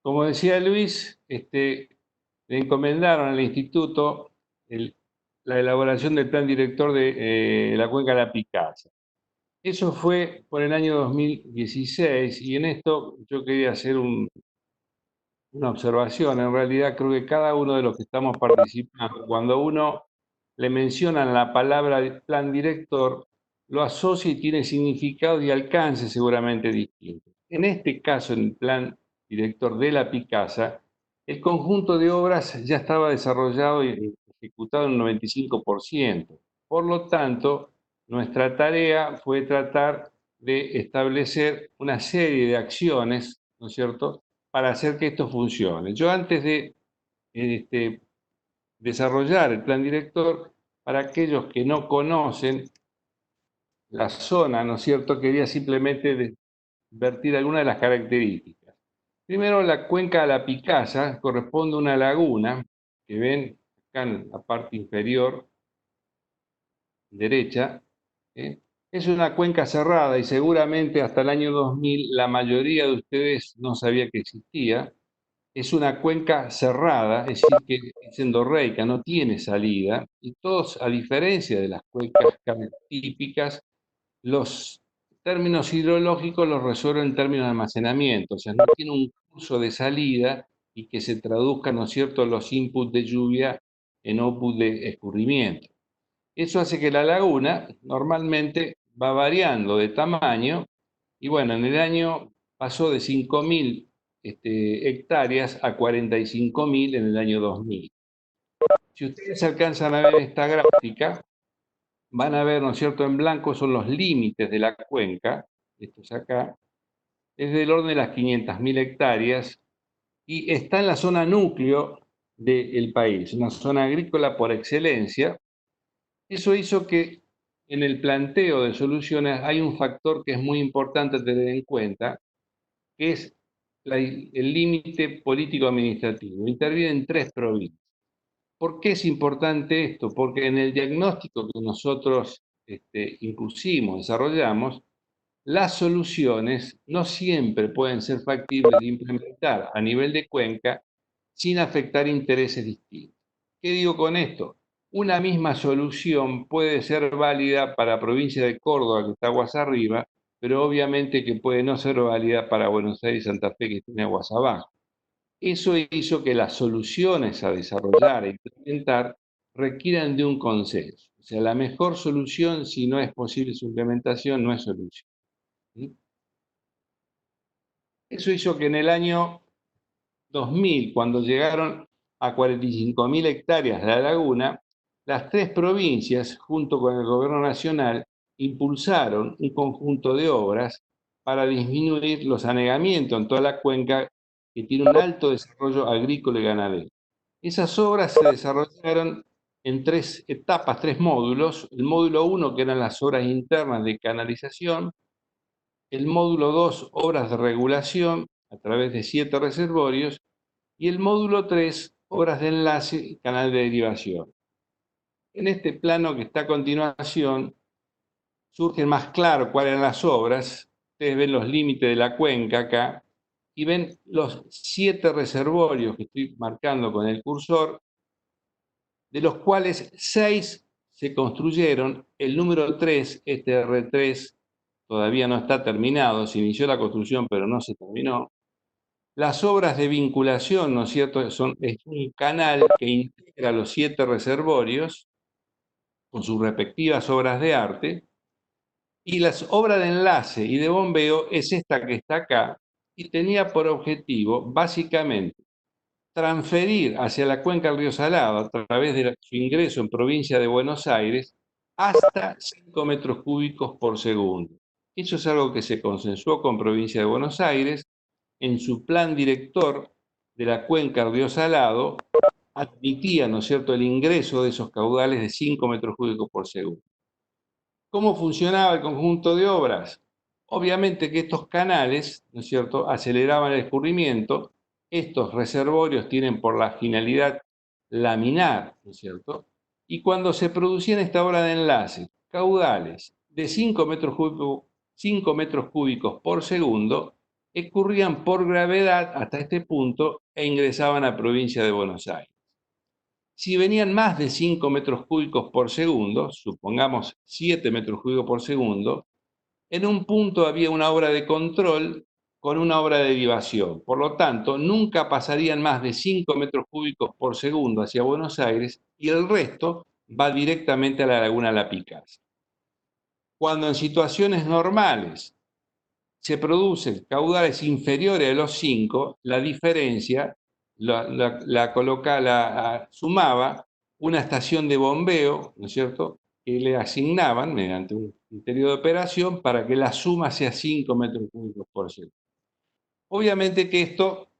Como decía Luis, le encomendaron al instituto la elaboración del plan director de la cuenca de la Picasa. Eso fue por el año 2016 y en esto yo quería hacer una observación. En realidad creo que cada uno de los que estamos participando, cuando uno le mencionan la palabra plan director, lo asocia y tiene significado y alcance seguramente distinto. En este caso, en el plan director de la Picasa, el conjunto de obras ya estaba desarrollado y ejecutado en un 95%. Por lo tanto, nuestra tarea fue tratar de establecer una serie de acciones, ¿no es cierto?, para hacer que esto funcione. Yo antes de este, desarrollar el plan director, para aquellos que no conocen la zona, ¿no es cierto?, quería simplemente vertir algunas de las características. Primero, la cuenca de la Picasa corresponde a una laguna que ven acá en la parte inferior derecha. ¿eh? Es una cuenca cerrada y seguramente hasta el año 2000 la mayoría de ustedes no sabía que existía. Es una cuenca cerrada, es decir, que es endorreica, no tiene salida, y todos, a diferencia de las cuencas típicas, los términos hidrológicos los resuelven en términos de almacenamiento, o sea, no tiene un curso de salida y que se traduzcan, ¿no es cierto?, los inputs de lluvia en output de escurrimiento. Eso hace que la laguna normalmente va variando de tamaño y bueno, en el año pasó de 5.000 hectáreas a 45.000 en el año 2000. Si ustedes alcanzan a ver esta gráfica, van a ver, ¿no es cierto?, en blanco son los límites de la cuenca, esto es acá, es del orden de las 500.000 hectáreas y está en la zona núcleo del país, una zona agrícola por excelencia. Eso hizo que en el planteo de soluciones hay un factor que es muy importante tener en cuenta, que es el límite político-administrativo. Intervienen tres provincias. ¿Por qué es importante esto? Porque en el diagnóstico que nosotros impusimos, desarrollamos, las soluciones no siempre pueden ser factibles de implementar a nivel de cuenca sin afectar intereses distintos. ¿Qué digo con esto? Una misma solución puede ser válida para la provincia de Córdoba, que está aguas arriba, pero obviamente que puede no ser válida para Buenos Aires y Santa Fe, que tiene aguas abajo. Eso hizo que las soluciones a desarrollar e implementar requieran de un consenso. O sea, la mejor solución, si no es posible su implementación, no es solución. ¿Sí? Eso hizo que en el año 2000, cuando llegaron a 45.000 hectáreas de la laguna, las tres provincias, junto con el gobierno nacional, impulsaron un conjunto de obras para disminuir los anegamientos en toda la cuenca que tiene un alto desarrollo agrícola y ganadero. Esas obras se desarrollaron en tres etapas, tres módulos. El módulo 1, que eran las obras internas de canalización. El módulo 2, obras de regulación a través de 7 reservorios. Y el módulo 3, obras de enlace y canal de derivación. En este plano que está a continuación, surge más claro cuáles eran las obras. Ustedes ven los límites de la cuenca acá y ven los 7 reservorios que estoy marcando con el cursor, de los cuales 6 se construyeron. El número 3, este R3, todavía no está terminado, se inició la construcción pero no se terminó. Las obras de vinculación, ¿no es cierto?, es un canal que integra los 7 reservorios con sus respectivas obras de arte, y las obras de enlace y de bombeo es esta que está acá, y tenía por objetivo, básicamente, transferir hacia la cuenca del río Salado, a través de su ingreso en provincia de Buenos Aires, hasta 5 metros cúbicos por segundo. Eso es algo que se consensuó con provincia de Buenos Aires. En su plan director de la cuenca del río Salado, admitía, ¿no es cierto?, el ingreso de esos caudales de 5 metros cúbicos por segundo. ¿Cómo funcionaba el conjunto de obras? Obviamente que estos canales, ¿no es cierto?, aceleraban el escurrimiento. Estos reservorios tienen por la finalidad laminar, ¿no es cierto? Y cuando se producían esta obra de enlace, caudales de 5 metros cúbicos por segundo, escurrían por gravedad hasta este punto e ingresaban a provincia de Buenos Aires. Si venían más de 5 metros cúbicos por segundo, supongamos 7 metros cúbicos por segundo, en un punto había una obra de control con una obra de derivación. Por lo tanto, nunca pasarían más de 5 metros cúbicos por segundo hacia Buenos Aires y el resto va directamente a la laguna La Picasa. Cuando en situaciones normales se producen caudales inferiores a los 5, la diferencia la sumaba una estación de bombeo, ¿no es cierto?, que le asignaban mediante un criterio de operación para que la suma sea 5 metros cúbicos por segundo. Obviamente que esto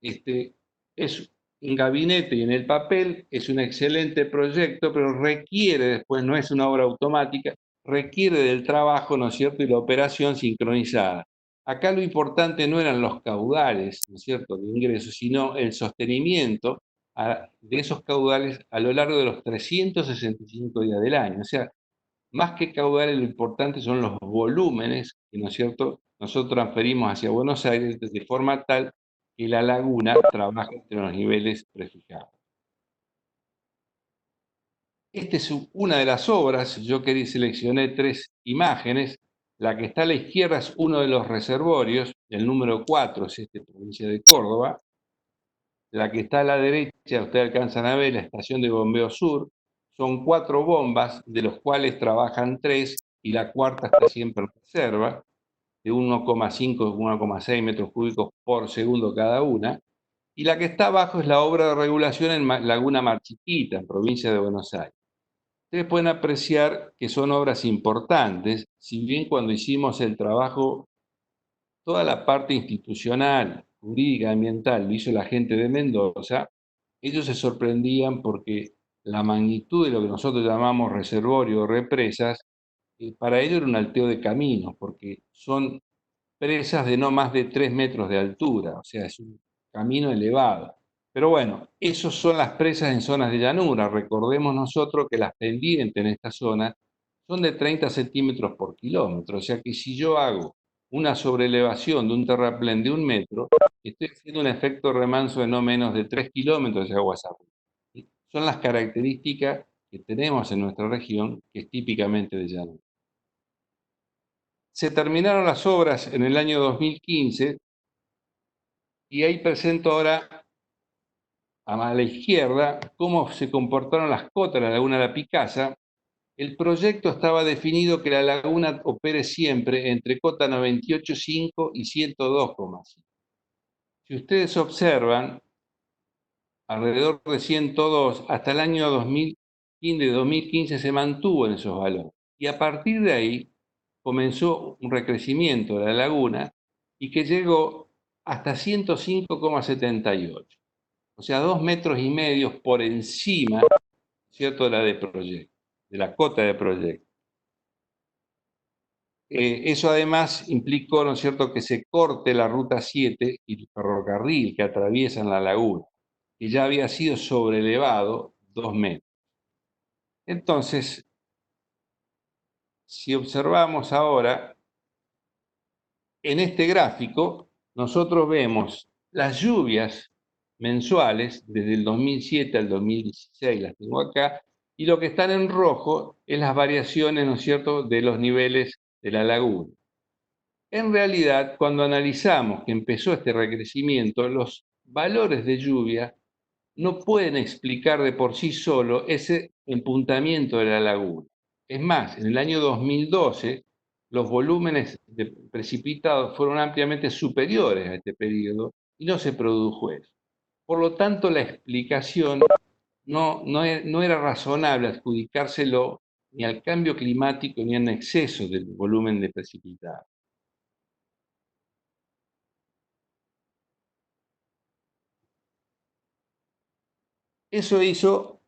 es un gabinete y en el papel es un excelente proyecto, pero requiere después, no es una obra automática, requiere del trabajo, ¿no es cierto?, y la operación sincronizada. Acá lo importante no eran los caudales, ¿no es cierto?, de ingresos, sino el sostenimiento de esos caudales a lo largo de los 365 días del año. O sea, más que caudales, lo importante son los volúmenes que, ¿no es cierto?, nosotros transferimos hacia Buenos Aires de forma tal que la laguna trabaje entre los niveles prefijados. Esta es una de las obras, yo seleccioné 3 imágenes. La que está a la izquierda es uno de los reservorios, el número 4 es provincia de Córdoba. La que está a la derecha, ustedes alcanzan a ver la estación de bombeo sur, son 4 bombas, de los cuales trabajan 3 y la cuarta está siempre en reserva, de 1,5 1,6 metros cúbicos por segundo cada una. Y la que está abajo es la obra de regulación en Laguna Mar Chiquita, en provincia de Buenos Aires. Ustedes pueden apreciar que son obras importantes, si bien cuando hicimos el trabajo, toda la parte institucional, jurídica, ambiental, lo hizo la gente de Mendoza, ellos se sorprendían porque la magnitud de lo que nosotros llamamos reservorio o represas, para ellos era un alteo de caminos, porque son presas de no más de 3 metros de altura, o sea, es un camino elevado. Pero bueno, esas son las presas en zonas de llanura. Recordemos nosotros que las pendientes en esta zona son de 30 centímetros por kilómetro, o sea que si yo hago una sobreelevación de un terraplén de 1 metro, estoy haciendo un efecto remanso de no menos de 3 kilómetros de aguas arriba. Son las características que tenemos en nuestra región, que es típicamente de llanura. Se terminaron las obras en el año 2015 y ahí presento ahora a la izquierda cómo se comportaron las cotas de la laguna La Picasa. El proyecto estaba definido que la laguna opere siempre entre cota 98,5 y 102,5. Si ustedes observan, alrededor de 102, hasta el año 2015 se mantuvo en esos valores. Y a partir de ahí comenzó un recrecimiento de la laguna y que llegó hasta 105,78. O sea, 2,5 metros por encima, ¿cierto?, de la de proyecto, de la cota de proyecto. Eso además implicó, ¿no es cierto?, que se corte la ruta 7 y el ferrocarril que atraviesan la laguna, que ya había sido sobrelevado 2 metros. Entonces, si observamos ahora, en este gráfico, nosotros vemos las lluvias mensuales desde el 2007 al 2016, las tengo acá, y lo que están en rojo es las variaciones, ¿no es cierto?, de los niveles de la laguna. En realidad, cuando analizamos que empezó este recrecimiento, los valores de lluvia no pueden explicar de por sí solo ese empuntamiento de la laguna. Es más, en el año 2012, los volúmenes precipitados fueron ampliamente superiores a este periodo y no se produjo eso. Por lo tanto, la explicación no era razonable adjudicárselo ni al cambio climático ni al exceso del volumen de precipitado. Eso hizo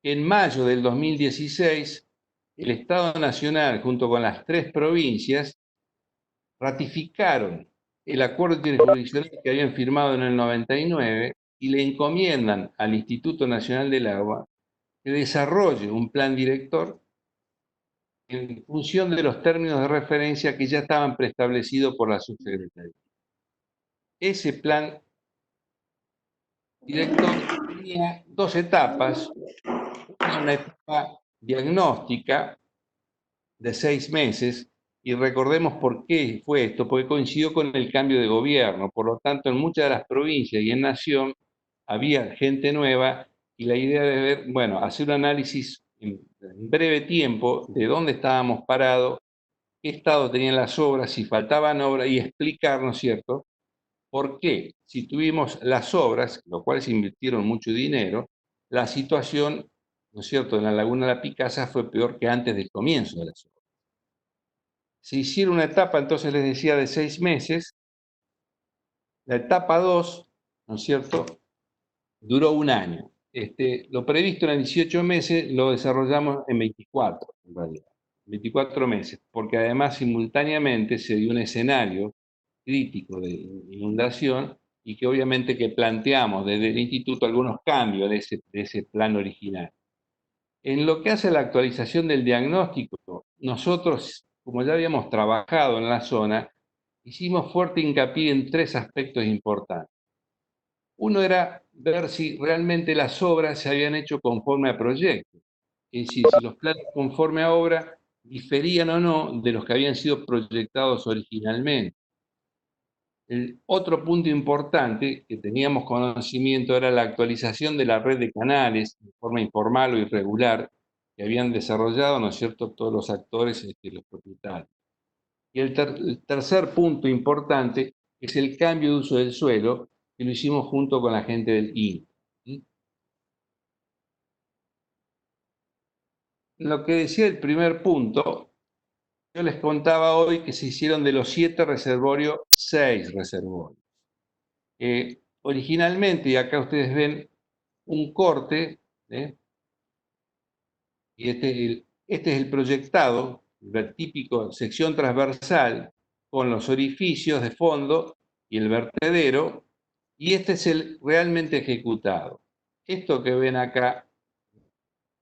que en mayo del 2016 el Estado Nacional, junto con las 3 provincias, ratificaron el acuerdo interjurisdiccional que habían firmado en el 99 y le encomiendan al Instituto Nacional del Agua que desarrolle un plan director en función de los términos de referencia que ya estaban preestablecidos por la subsecretaría. ese plan director tenía dos etapas, una etapa diagnóstica de 6 meses, y recordemos por qué fue esto, porque coincidió con el cambio de gobierno, por lo tanto en muchas de las provincias y en Nación había gente nueva y la idea de ver, bueno, hacer un análisis en breve tiempo de dónde estábamos parados, qué estado tenían las obras, si faltaban obras y explicar, ¿no es cierto?, por qué, si tuvimos las obras, lo cual se invirtieron mucho dinero, la situación, ¿no es cierto?, en la Laguna de la Picasa fue peor que antes del comienzo de las obras. Se hicieron una etapa, entonces les decía, de 6 meses. La etapa 2, ¿no es cierto?, duró un año. Lo previsto eran 18 meses, lo desarrollamos en 24, en realidad. 24 meses, porque además simultáneamente se dio un escenario crítico de inundación y que obviamente que planteamos desde el instituto algunos cambios de ese plan original. En lo que hace a la actualización del diagnóstico, nosotros, como ya habíamos trabajado en la zona, hicimos fuerte hincapié en 3 aspectos importantes. Uno era ver si realmente las obras se habían hecho conforme a proyecto, es decir, si los planes conforme a obra diferían o no de los que habían sido proyectados originalmente. El otro punto importante que teníamos conocimiento era la actualización de la red de canales de forma informal o irregular que habían desarrollado, ¿no es cierto?, todos los actores, los propietarios. Y el tercer punto importante es el cambio de uso del suelo, que lo hicimos junto con la gente del INTA. Lo que decía el primer punto, yo les contaba hoy que se hicieron de los 7 reservorios, 6 reservorios. Originalmente, y acá ustedes ven un corte, y este es el proyectado, el típico sección transversal, con los orificios de fondo y el vertedero, y este es el realmente ejecutado. Esto que ven acá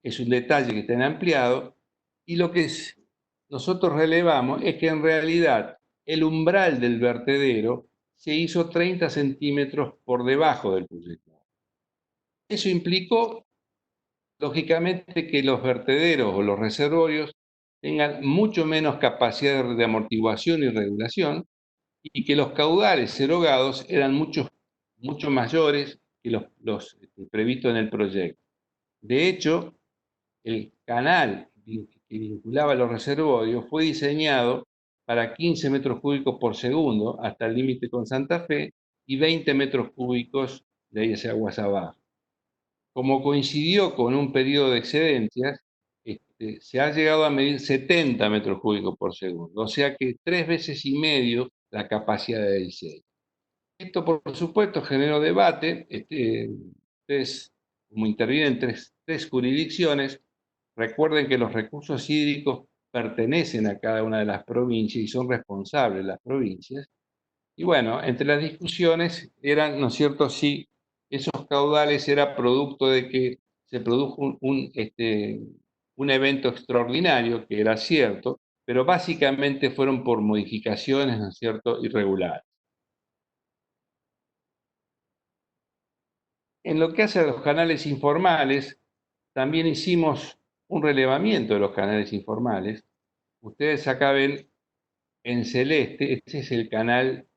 es un detalle que está en ampliado, y lo que nosotros relevamos es que en realidad el umbral del vertedero se hizo 30 centímetros por debajo del proyectado. Eso implicó, lógicamente, que los vertederos o los reservorios tengan mucho menos capacidad de amortiguación y regulación, y que los caudales erogados eran mucho mayores que los previstos en el proyecto. De hecho, el canal que vinculaba los reservorios fue diseñado para 15 metros cúbicos por segundo hasta el límite con Santa Fe y 20 metros cúbicos de ahí hacia aguas abajo. Como coincidió con un periodo de excedencias, se ha llegado a medir 70 metros cúbicos por segundo, o sea que 3 veces y medio la capacidad de diseño. Esto, por supuesto, generó debate. Ustedes, como intervienen tres jurisdicciones, recuerden que los recursos hídricos pertenecen a cada una de las provincias y son responsables las provincias. Y bueno, entre las discusiones eran, ¿no es cierto?, si esos caudales era producto de que se produjo un evento extraordinario, que era cierto, pero básicamente fueron por modificaciones, ¿no es cierto?, irregulares. En lo que hace a los canales informales, también hicimos un relevamiento de los canales informales. Ustedes acá ven en celeste, este es el canal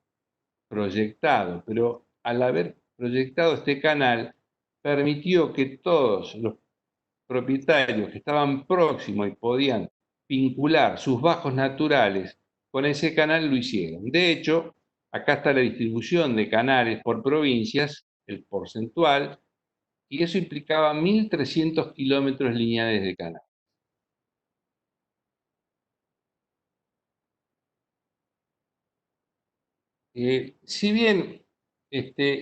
proyectado, pero al haber proyectado este canal, permitió que todos los propietarios que estaban próximos y podían vincular sus bajos naturales con ese canal lo hicieron. De hecho, acá está la distribución de canales por provincias, el porcentual, y eso implicaba 1.300 kilómetros lineales de canal. Si bien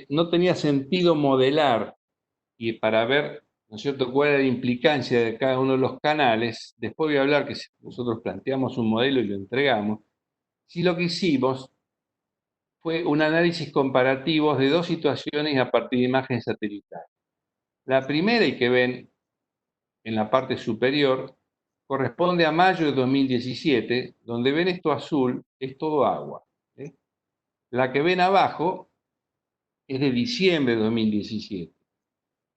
no tenía sentido modelar y para ver, ¿no es cierto?, cuál era la implicancia de cada uno de los canales, después voy a hablar que nosotros planteamos un modelo y lo entregamos, si lo que hicimos fue un análisis comparativo de dos situaciones a partir de imágenes satelitales. La primera, y que ven en la parte superior, corresponde a mayo de 2017, donde ven esto azul, es todo agua. La que ven abajo es de diciembre de 2017.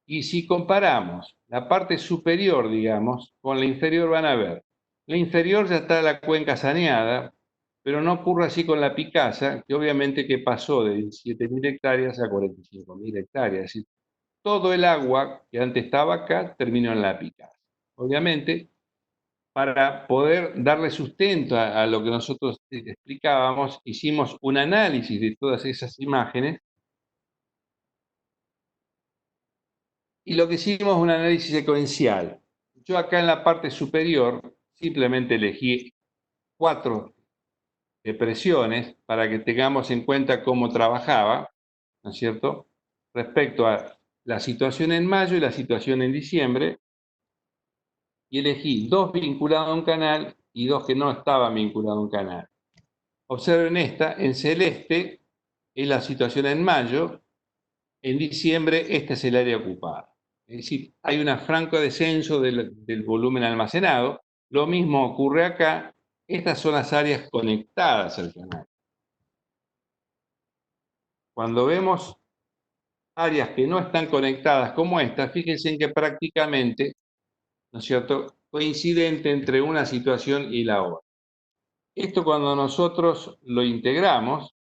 Y si comparamos la parte superior, digamos, con la inferior, van a ver, la inferior ya está la cuenca saneada, pero no ocurre así con la Picasa, que obviamente que pasó de 17.000 hectáreas a 45.000 hectáreas. Es decir, todo el agua que antes estaba acá terminó en la Picasa. Obviamente, para poder darle sustento a lo que nosotros explicábamos, hicimos un análisis de todas esas imágenes y lo que hicimos es un análisis secuencial. Yo acá en la parte superior simplemente elegí 4 depresiones para que tengamos en cuenta cómo trabajaba, ¿no es cierto?, respecto a la situación en mayo y la situación en diciembre, y elegí 2 vinculados a un canal y 2 que no estaban vinculados a un canal. Observen esta, en celeste es la situación en mayo, en diciembre este es el área ocupada. Es decir, hay un franco descenso del volumen almacenado. Lo mismo ocurre acá. Estas son las áreas conectadas al canal. Cuando vemos áreas que no están conectadas como esta, fíjense en que prácticamente, ¿no es cierto?, coincidente entre una situación y la otra. Esto cuando nosotros lo integramos,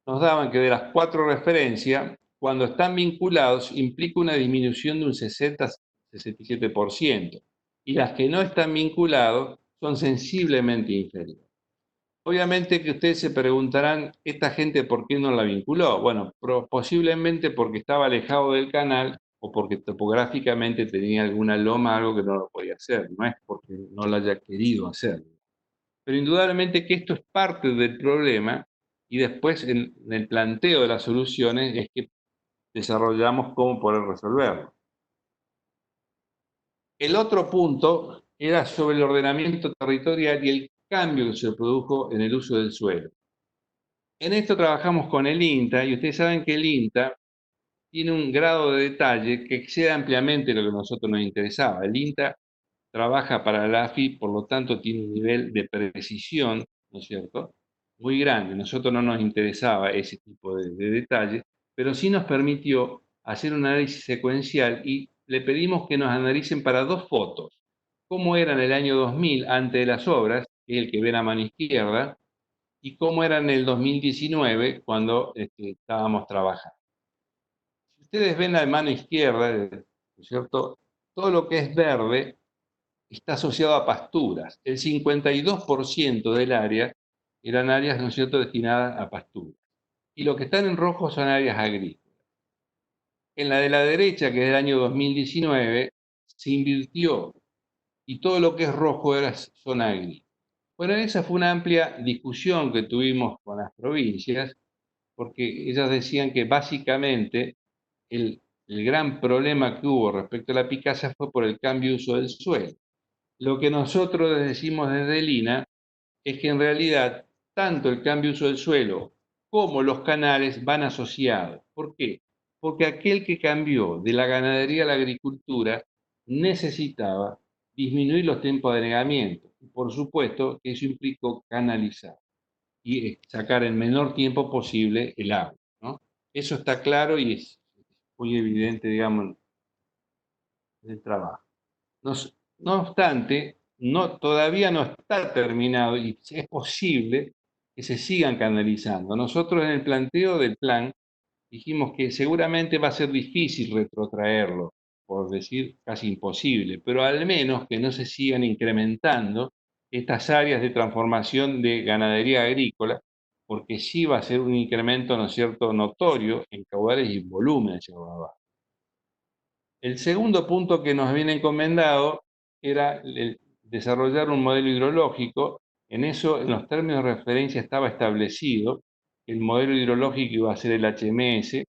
nos daban que de las 4 referencias, cuando están vinculados, implica una disminución de un 60-67%, y las que no están vinculados son sensiblemente inferiores. Obviamente que ustedes se preguntarán, ¿esta gente por qué no la vinculó? Bueno, posiblemente porque estaba alejado del canal o porque topográficamente tenía alguna loma, algo que no lo podía hacer, no es porque no lo haya querido hacer. Pero indudablemente que esto es parte del problema y después en el planteo de las soluciones es que desarrollamos cómo poder resolverlo. El otro punto era sobre el ordenamiento territorial y el cambio que se produjo en el uso del suelo. En esto trabajamos con el INTA y ustedes saben que el INTA tiene un grado de detalle que excede ampliamente lo que a nosotros nos interesaba. El INTA trabaja para la AFI, por lo tanto tiene un nivel de precisión, ¿no es cierto?, muy grande. A nosotros no nos interesaba ese tipo de detalle, pero sí nos permitió hacer un análisis secuencial y le pedimos que nos analicen para 2 fotos. Cómo era en el año 2000, antes de las obras, que es el que ven a mano izquierda, y cómo era en el 2019, cuando estábamos trabajando. Si ustedes ven a mano izquierda, ¿no es cierto?, todo lo que es verde está asociado a pasturas. El 52% del área eran áreas, ¿no es cierto?, destinadas a pasturas. Y lo que están en rojo son áreas agrícolas. En la de la derecha, que es del año 2019, se invirtió y todo lo que es rojo era zona agrícola. Bueno, esa fue una amplia discusión que tuvimos con las provincias, porque ellas decían que básicamente el gran problema que hubo respecto a la Picasa fue por el cambio de uso del suelo. Lo que nosotros decimos desde el INA es que en realidad tanto el cambio de uso del suelo como los canales van asociados. ¿Por qué? Porque aquel que cambió de la ganadería a la agricultura necesitaba disminuir los tiempos de anegamiento. Y por supuesto que eso implicó canalizar y sacar en menor tiempo posible el agua, ¿no? Eso está claro y es muy evidente, digamos, en el trabajo. No obstante, todavía no está terminado y es posible que se sigan canalizando. Nosotros en el planteo del plan dijimos que seguramente va a ser difícil retrotraerlo, por decir casi imposible, pero al menos que no se sigan incrementando estas áreas de transformación de ganadería agrícola, porque sí va a ser un incremento, ¿no es cierto?, notorio en caudales y volúmenes de agua abajo. El segundo punto que nos viene encomendado era el desarrollar un modelo hidrológico. En eso, en los términos de referencia estaba establecido que el modelo hidrológico iba a ser el HMS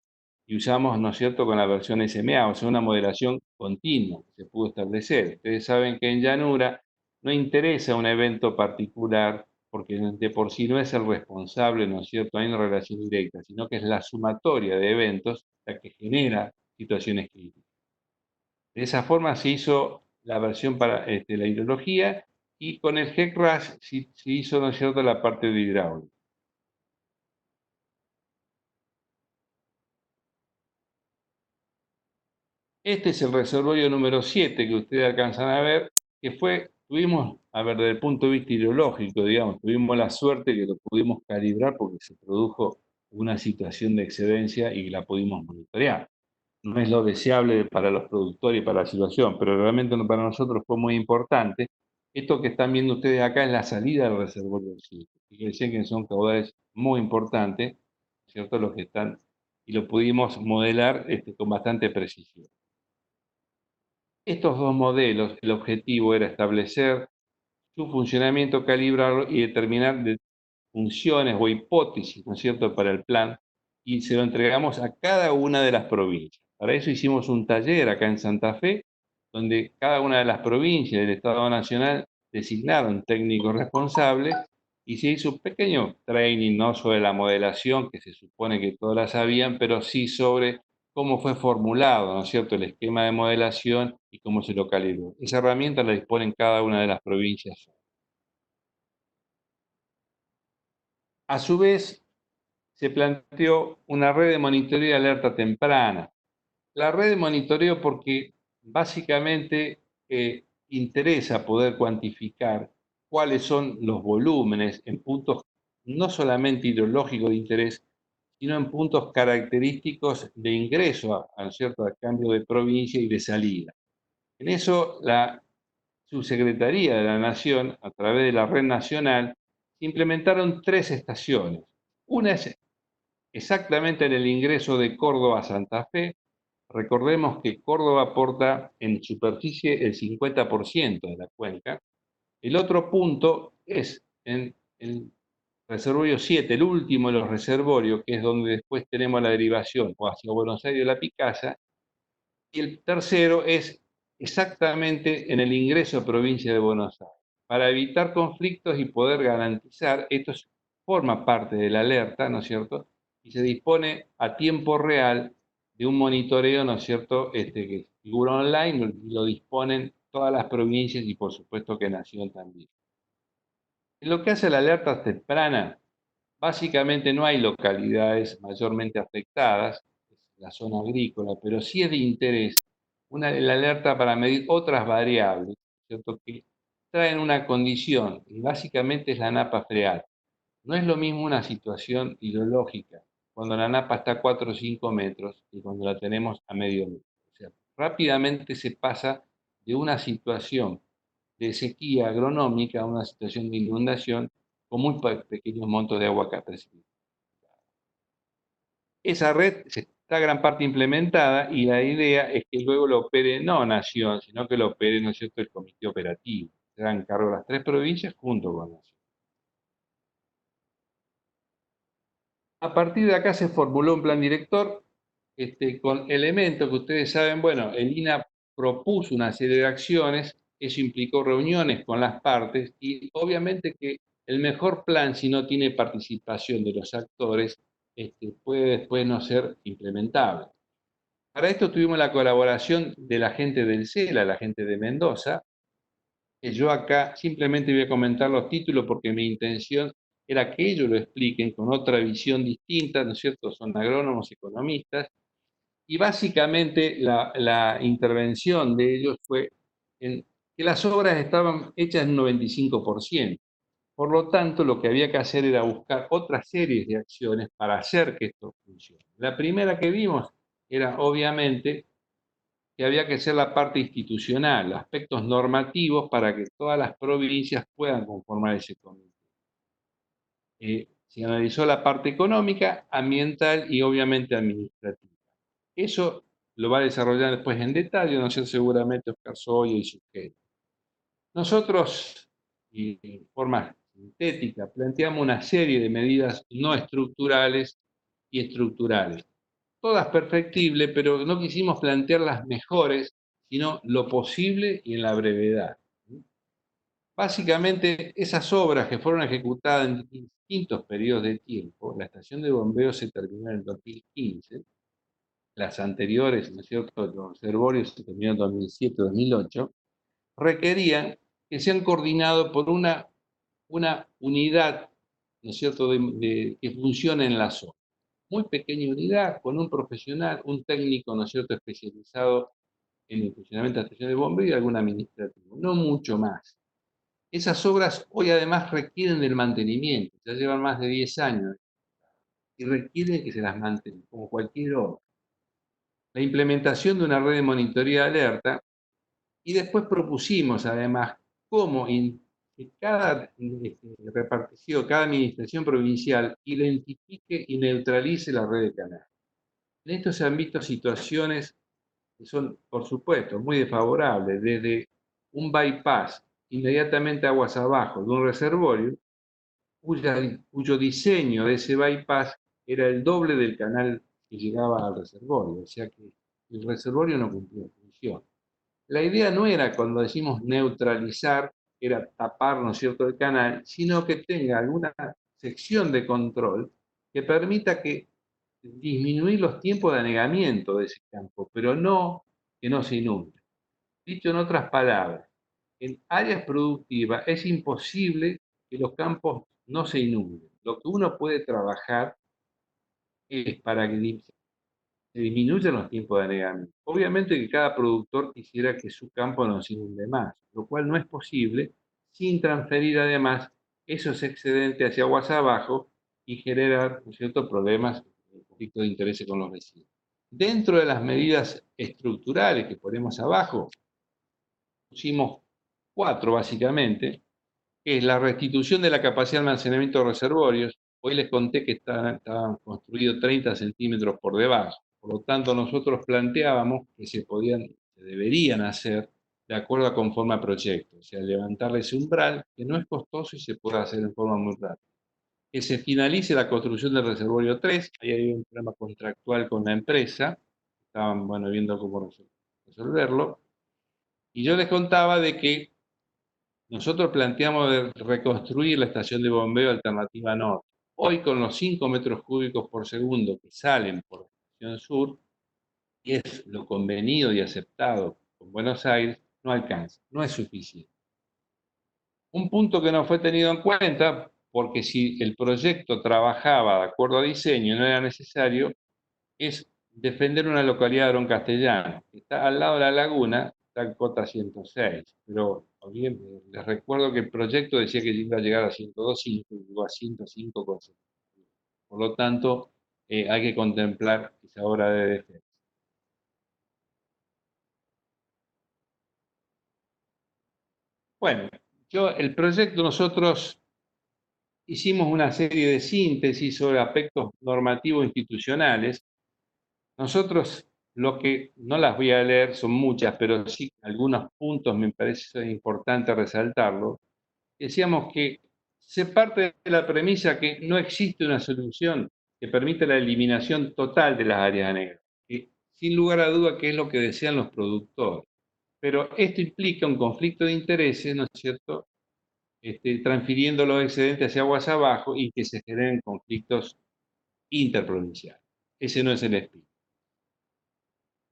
y usamos, ¿no es cierto?, con la versión SMA, o sea, una modelación continua que se pudo establecer. Ustedes saben que en llanura no interesa un evento particular porque de por sí no es el responsable, ¿no es cierto?, hay una relación directa, sino que es la sumatoria de eventos la que genera situaciones críticas. De esa forma se hizo la versión para la hidrología y con el GECRAS se hizo, ¿no es cierto?, la parte de hidráulica. Este es el reservorio número 7 que ustedes alcanzan a ver, que tuvimos, a ver, desde el punto de vista hidrológico, digamos, tuvimos la suerte que lo pudimos calibrar porque se produjo una situación de excedencia y la pudimos monitorear. No es lo deseable para los productores y para la situación, pero realmente para nosotros fue muy importante. Esto que están viendo ustedes acá es la salida del reservorio 7. Fíjense que son caudales muy importantes, ¿cierto? Los que están, y lo pudimos modelar con bastante precisión. Estos dos modelos, el objetivo era establecer su funcionamiento, calibrarlo y determinar funciones o hipótesis, ¿no es cierto?, para el plan, y se lo entregamos a cada una de las provincias. Para eso hicimos un taller acá en Santa Fe, donde cada una de las provincias del Estado Nacional designaron técnicos responsables y se hizo un pequeño training, no sobre la modelación, que se supone que todas la sabían, pero sí sobre cómo fue formulado, ¿no es cierto?, el esquema de modelación y cómo se lo calibró. Esa herramienta la disponen cada una de las provincias. A su vez, se planteó una red de monitoreo y alerta temprana. La red de monitoreo porque básicamente interesa poder cuantificar cuáles son los volúmenes en puntos no solamente hidrológicos de interés, sino en puntos característicos de ingreso cierto, al cambio de provincia y de salida. En eso la Subsecretaría de la Nación, a través de la red nacional, implementaron 3 estaciones. Una es exactamente en el ingreso de Córdoba a Santa Fe. Recordemos que Córdoba aporta en superficie el 50% de la cuenca. El otro punto es en el reservorio 7, el último de los reservorios, que es donde después tenemos la derivación o hacia Buenos Aires de la Picasa. Y el tercero es exactamente en el ingreso a provincia de Buenos Aires. Para evitar conflictos y poder garantizar, esto forma parte de la alerta, ¿no es cierto? Y se dispone a tiempo real de un monitoreo, ¿no es cierto?, que figura online, lo disponen todas las provincias y por supuesto que Nación también. En lo que hace a la alerta temprana, básicamente no hay localidades mayormente afectadas, es la zona agrícola, pero sí es de interés la alerta para medir otras variables, ¿cierto?, que traen una condición, y básicamente es la napa freática. No es lo mismo una situación hidrológica cuando la napa está a 4 o 5 metros y cuando la tenemos a medio metro. O sea, rápidamente se pasa de una situación de sequía agronómica a una situación de inundación con muy pequeños montos de agua que precipitada. Esa red está gran parte implementada y la idea es que luego lo opere no Nación, sino que lo opere, ¿no es cierto?, el comité operativo. Se dan cargo las 3 provincias junto con Nación. A partir de acá se formuló un plan director con elementos que ustedes saben. Bueno, el INA propuso una serie de acciones, eso implicó reuniones con las partes y obviamente que el mejor plan, si no tiene participación de los actores, puede después no ser implementable. Para esto tuvimos la colaboración de la gente del CELA, la gente de Mendoza, que yo acá simplemente voy a comentar los títulos porque mi intención era que ellos lo expliquen con otra visión distinta, ¿no es cierto? Son agrónomos, economistas, y básicamente la intervención de ellos fue en que las obras estaban hechas en un 95%. Por lo tanto, lo que había que hacer era buscar otras series de acciones para hacer que esto funcione. La primera que vimos era, obviamente, que había que ser la parte institucional, aspectos normativos para que todas las provincias puedan conformar ese comité. Se analizó la parte económica, ambiental y obviamente administrativa. Eso lo va a desarrollar después en detalle, no sé, seguramente Oscar Soya y su gente. Nosotros, y en forma sintética, planteamos una serie de medidas no estructurales y estructurales, todas perfectibles, pero no quisimos plantear las mejores, sino lo posible y en la brevedad. Básicamente, esas obras que fueron ejecutadas en distintos periodos de tiempo, la estación de bombeo se terminó en el 2015, las anteriores, ¿no es cierto?, los reservorios se terminaron en 2007-2008, requerían que sean coordinados por una unidad, ¿no es cierto?, que funcione en la zona. Muy pequeña unidad, con un profesional, un técnico, ¿no es cierto?, especializado en el funcionamiento de la estación de bombeo y algún administrativo, no mucho más. Esas obras hoy además requieren del mantenimiento, ya llevan más de 10 años y requieren que se las mantenga, como cualquier obra. La implementación de una red de monitoreo de alerta y después propusimos además cómo que cada repartición, cada administración provincial identifique y neutralice la red de canales. En esto se han visto situaciones que son, por supuesto, muy desfavorables, desde un bypass inmediatamente aguas abajo de un reservorio, cuyo diseño de ese bypass era el doble del canal que llegaba al reservorio, o sea que el reservorio no cumplía función. La idea no era, cuando decimos neutralizar, era tapar, ¿no es cierto?, el canal, sino que tenga alguna sección de control que permita disminuir los tiempos de anegamiento de ese campo, pero no que no se inunde. Dicho en otras palabras, en áreas productivas es imposible que los campos no se inunden. Lo que uno puede trabajar es para que se disminuyan los tiempos de anegamiento. Obviamente que cada productor quisiera que su campo no se inunde más, lo cual no es posible sin transferir además esos excedentes hacia aguas abajo y generar ciertos problemas de conflicto de intereses con los vecinos. Dentro de las medidas estructurales que ponemos abajo, pusimos 4 básicamente, que es la restitución de la capacidad de almacenamiento de reservorios. Hoy les conté que estaban construidos 30 centímetros por debajo. Por lo tanto, nosotros planteábamos que se deberían hacer de acuerdo a conforme a proyecto. O sea, levantar ese umbral, que no es costoso y se puede hacer en forma muy rápida. Que se finalice la construcción del reservorio 3. Ahí hay un problema contractual con la empresa. Estaban, viendo cómo resolverlo. Y yo les contaba de que nosotros planteamos de reconstruir la estación de bombeo Alternativa Norte. Hoy, con los 5 metros cúbicos por segundo que salen por la estación sur, y es lo convenido y aceptado con Buenos Aires, no alcanza, no es suficiente. Un punto que no fue tenido en cuenta, porque si el proyecto trabajaba de acuerdo a diseño y no era necesario, es defender una localidad de Aaron Castellano, que está al lado de la laguna, está en cota 106, pero bien, les recuerdo que el proyecto decía que iba a llegar a 102.5 y llegó a 105,7. Por lo tanto, hay que contemplar esa obra de defensa. Bueno, el proyecto nosotros hicimos una serie de síntesis sobre aspectos normativos institucionales. Nosotros, lo que no las voy a leer, son muchas, pero sí algunos puntos me parece importante resaltarlo. Decíamos que se parte de la premisa que no existe una solución que permita la eliminación total de las áreas negras. Y sin lugar a duda que es lo que desean los productores. Pero esto implica un conflicto de intereses, ¿no es cierto?, transfiriendo los excedentes hacia aguas abajo y que se generen conflictos interprovinciales. Ese no es el espíritu.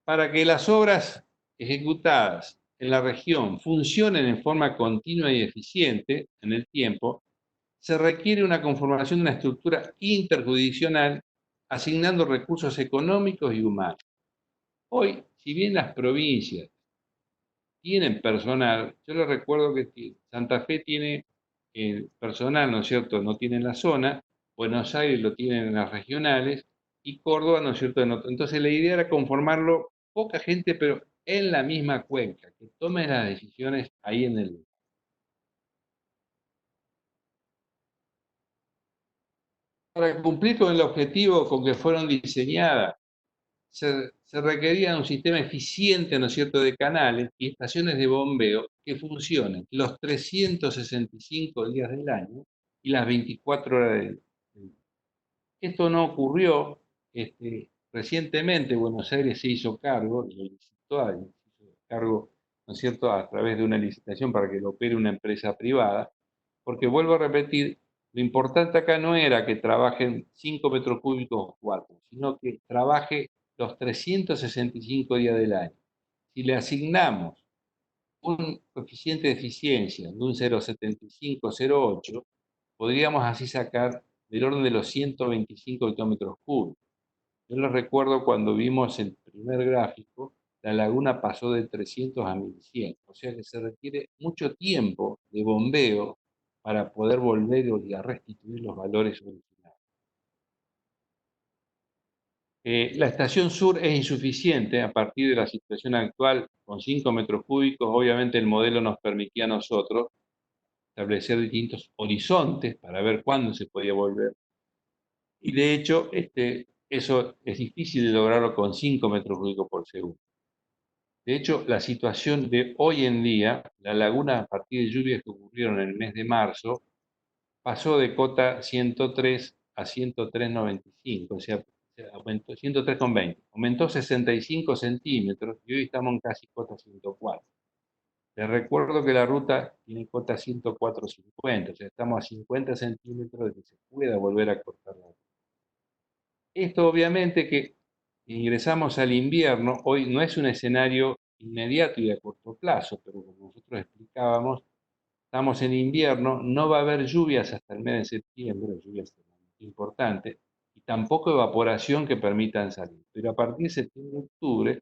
Para que las obras ejecutadas en la región funcionen en forma continua y eficiente en el tiempo, se requiere una conformación de una estructura interjurisdiccional asignando recursos económicos y humanos. Hoy, si bien las provincias tienen personal, yo les recuerdo que Santa Fe tiene personal, ¿no es cierto?, no tiene en la zona, Buenos Aires lo tienen en las regionales, y Córdoba, ¿no es cierto?, en otro. Entonces la idea era conformarlo poca gente, pero en la misma cuenca, que tome las decisiones ahí en el... Para cumplir con el objetivo con que fueron diseñadas, se requería un sistema eficiente, ¿no es cierto?, de canales y estaciones de bombeo que funcionen los 365 días del año y las 24 horas del día. Esto no ocurrió. Recientemente Buenos Aires se hizo cargo, y lo licitó, se hizo cargo, ¿no es cierto?, a través de una licitación para que lo opere una empresa privada, porque vuelvo a repetir, lo importante acá no era que trabajen 5 metros cúbicos o 4, sino que trabaje los 365 días del año. Si le asignamos un coeficiente de eficiencia de un 0,75, 0,8, podríamos así sacar del orden de los 125 hectómetros cúbicos. Yo les recuerdo cuando vimos el primer gráfico, la laguna pasó de 300 a 1100. O sea que se requiere mucho tiempo de bombeo para poder volver y a restituir los valores originales. La estación sur es insuficiente a partir de la situación actual, con 5 metros cúbicos. Obviamente el modelo nos permitía a nosotros establecer distintos horizontes para ver cuándo se podía volver. Y de hecho, eso es difícil de lograrlo con 5 metros cúbicos por segundo. De hecho, la situación de hoy en día, la laguna a partir de lluvias que ocurrieron en el mes de marzo, pasó de cota 103 a 103,95, o sea, aumentó 103,20, aumentó 65 centímetros y hoy estamos en casi cota 104. Les recuerdo que la ruta tiene cota 104,50, o sea, estamos a 50 centímetros de que se pueda volver a cortar la ruta. Esto obviamente que ingresamos al invierno, hoy no es un escenario inmediato y a corto plazo, pero como nosotros explicábamos, estamos en invierno, no va a haber lluvias hasta el mes de septiembre, lluvias importantes, y tampoco evaporación que permitan salir. Pero a partir de septiembre-octubre,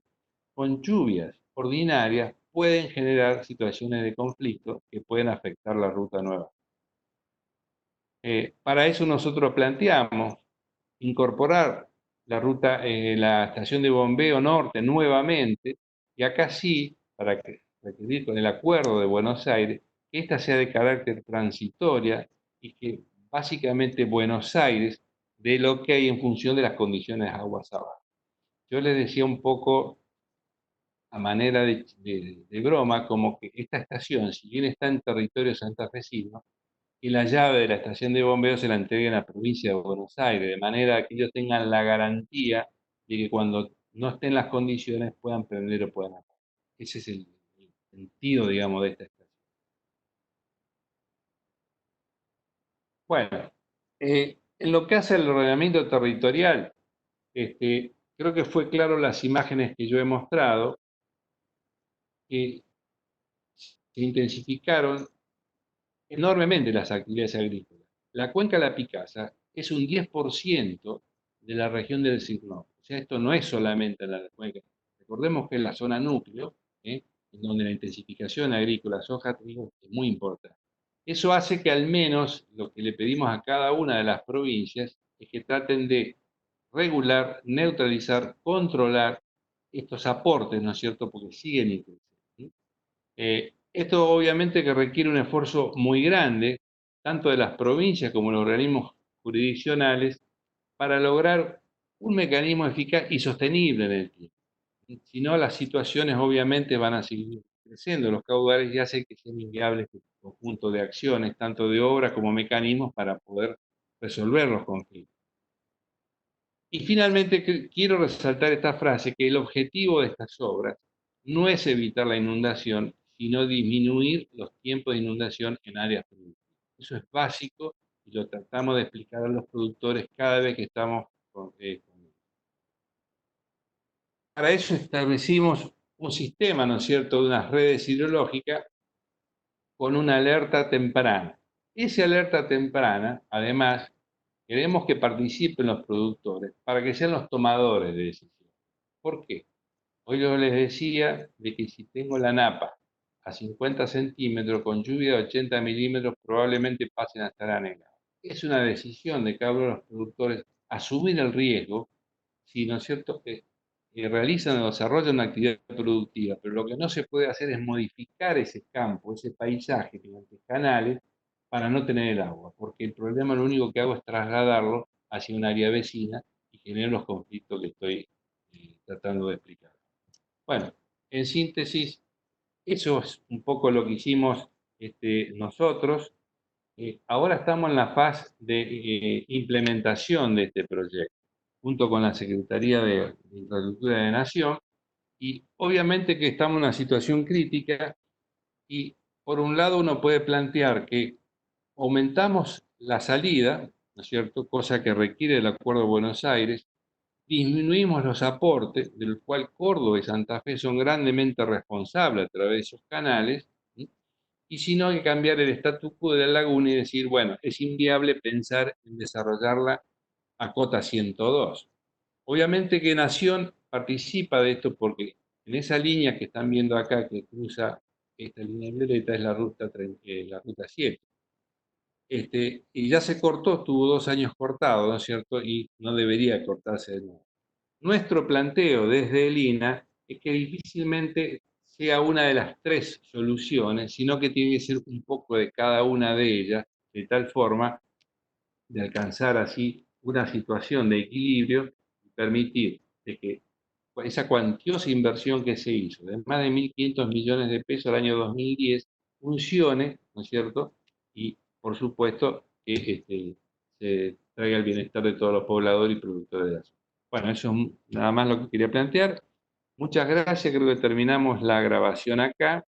con lluvias ordinarias, pueden generar situaciones de conflicto que pueden afectar la ruta nueva. Para eso nosotros planteamos incorporar la ruta, la estación de bombeo norte nuevamente, y acá sí, para requerir con el acuerdo de Buenos Aires, que esta sea de carácter transitoria y que básicamente Buenos Aires dé lo que hay en función de las condiciones aguas abajo. Yo les decía un poco a manera de broma, como que esta estación, si bien está en territorio santafesino, y la llave de la estación de bombeo se la entreguen a la provincia de Buenos Aires, de manera que ellos tengan la garantía de que cuando no estén las condiciones puedan prender o puedan apagar. Ese es el sentido, digamos, de esta estación. Bueno, en lo que hace al ordenamiento territorial, creo que fue claro las imágenes que yo he mostrado, que se intensificaron enormemente las actividades agrícolas. La cuenca de la Picasa es un 10% de la región del Cirno. O sea, esto no es solamente la cuenca. Recordemos que es la zona núcleo, en donde la intensificación agrícola, soja, trigo, es muy importante. Eso hace que al menos lo que le pedimos a cada una de las provincias es que traten de regular, neutralizar, controlar estos aportes, ¿no es cierto? Porque siguen increciendo. Esto obviamente que requiere un esfuerzo muy grande, tanto de las provincias como de los organismos jurisdiccionales, para lograr un mecanismo eficaz y sostenible en el tiempo. Si no, las situaciones obviamente van a seguir creciendo, los caudales ya hacen que sean inviables este conjunto de acciones, tanto de obras como mecanismos para poder resolver los conflictos. Y finalmente quiero resaltar esta frase, que el objetivo de estas obras no es evitar la inundación, sino disminuir los tiempos de inundación en áreas productivas. Eso es básico y lo tratamos de explicar a los productores cada vez que estamos con ellos. Para eso establecimos un sistema, ¿no es cierto?, de unas redes hidrológicas con una alerta temprana. Esa alerta temprana, además, queremos que participen los productores para que sean los tomadores de decisiones. ¿Por qué? Hoy yo les decía de que si tengo la napa a 50 centímetros con lluvia de 80 milímetros, probablemente pasen a estar anegados. Es una decisión de cada uno de los productores asumir el riesgo, si no es cierto, que realizan o desarrollan una actividad productiva, pero lo que no se puede hacer es modificar ese campo, ese paisaje mediante canales para no tener el agua, porque el problema lo único que hago es trasladarlo hacia un área vecina y genero los conflictos que estoy tratando de explicar. Bueno, en síntesis, eso es un poco lo que hicimos nosotros. Ahora estamos en la fase de implementación de este proyecto, junto con la Secretaría de Infraestructura de Nación, y obviamente que estamos en una situación crítica y por un lado uno puede plantear que aumentamos la salida, ¿no es cierto?, cosa que requiere el Acuerdo de Buenos Aires, disminuimos los aportes, del cual Córdoba y Santa Fe son grandemente responsables a través de esos canales, ¿sí? Y si no, hay que cambiar el statu quo de la laguna y decir, bueno, es inviable pensar en desarrollarla a cota 102. Obviamente que Nación participa de esto porque En esa línea que están viendo acá, que cruza esta línea violeta, es la ruta 7. Y ya se cortó, estuvo 2 años cortado, ¿no es cierto? Y no debería cortarse de nuevo. Nuestro planteo desde el INA es que difícilmente sea una de las tres soluciones, sino que tiene que ser un poco de cada una de ellas, de tal forma de alcanzar así una situación de equilibrio y permitir de que esa cuantiosa inversión que se hizo, de más de 1.500 millones de pesos el año 2010, funcione, ¿no es cierto? Y, por supuesto, que se traiga el bienestar de todos los pobladores y productores de azúcar. Bueno, eso es nada más lo que quería plantear. Muchas gracias, creo que terminamos la grabación acá.